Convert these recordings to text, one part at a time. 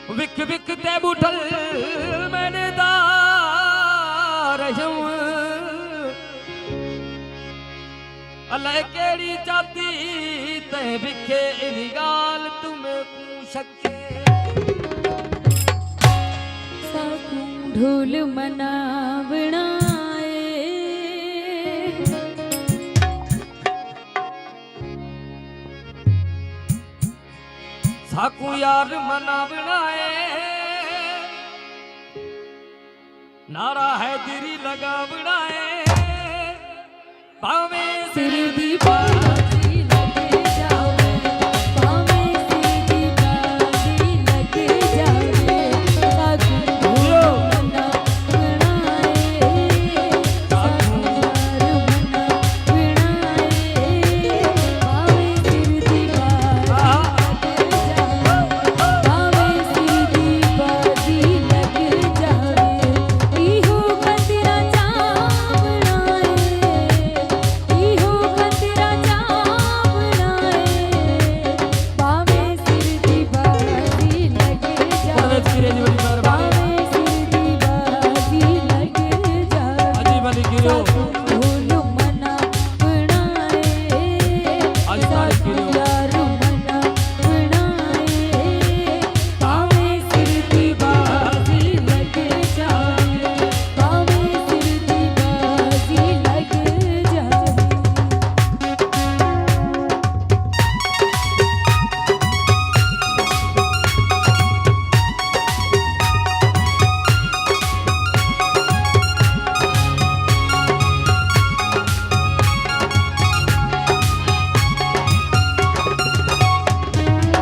Wick Wick ते बुठल मैंने दार अल्लाह केड़ी जाती ते विखे इनी गाल तुम्हें पूछके साकू ढोल मनावना साकू यार मनावना नारा है दिरी लगावना पावे सिर दी बाजी लगे जावे पावे सिर दी बाजी लगे जावे साकू ढोल मनावना साकू यार मनावना पावे सिर दी बाजी पावे सिर दी बाजी लगे जावे इहो खतरा चावना इहो खतरा चावना पावे सिर दी बाजी लगे जावे पावे सिर दी बाजी लगे जावे ढोल मनावना साकू यार मनावना पावे सिर दी बाजी लगे जावे पावे सिर दी बाजी लगे जावे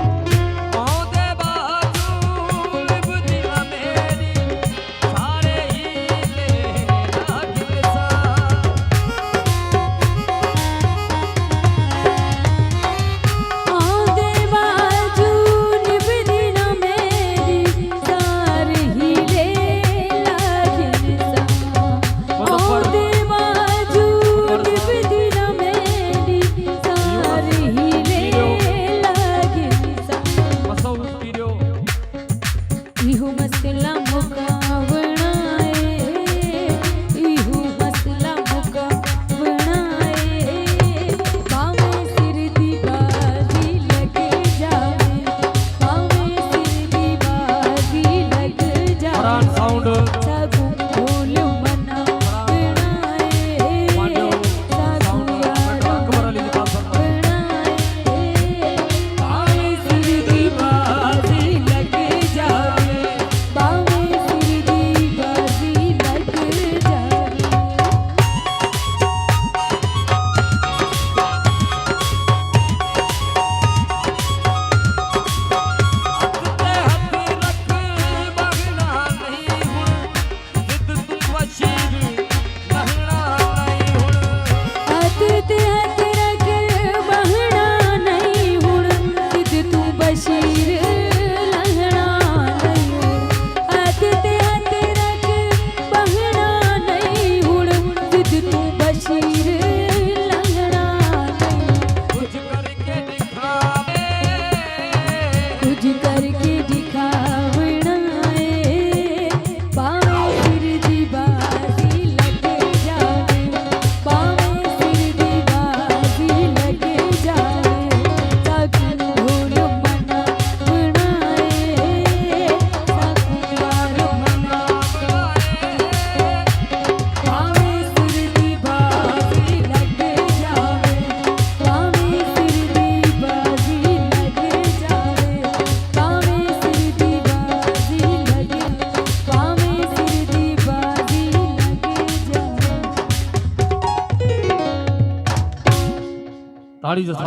औदे बाजू लिबदिया मेरी सारे ही लेना किसा औदे बाजू निभदिना मेरी सार ही ले लागिन सा औदे बाजू निभदिना मेरी सार ही ले लागिन सा मसौ पीरियो इहु मसला मुकावना इहु मसला मुकावना पावे सिर दी बाजी लगे जावे पावे सिर दी बाजी लगे फरहान जावे साउंड साकू ढोल मनावना मांडो साकू साउंड यार अकबर अली जी पास पावे सिर दी बाजी लगे जावे पावे सिर दी बाजी लगे जावे ते हथ रख बगना नहीं हुण जिद तू बशीर लहना नहीं हुण हथ ते हथ रख बहना नहीं हुण जिद तू बशीर लहना नहीं हुण हथ ते हथ रख बहना नहीं हुण जिद तू बशीर लहना नहीं कुछ करके दिखावे कुछ करके दिखावना पावे सिर दी बाजी लगे जावे पावे सिर दी बाजी लगे जावे साकू ढोल मनावना साकू यार मनावना पावे सिर दी बाजी लगे जावे पावे सिर दी बाजी लगे जावे पावे सिर दी बाजी लगे पावे सिर दी बाजी लगे जावे ताड़ी से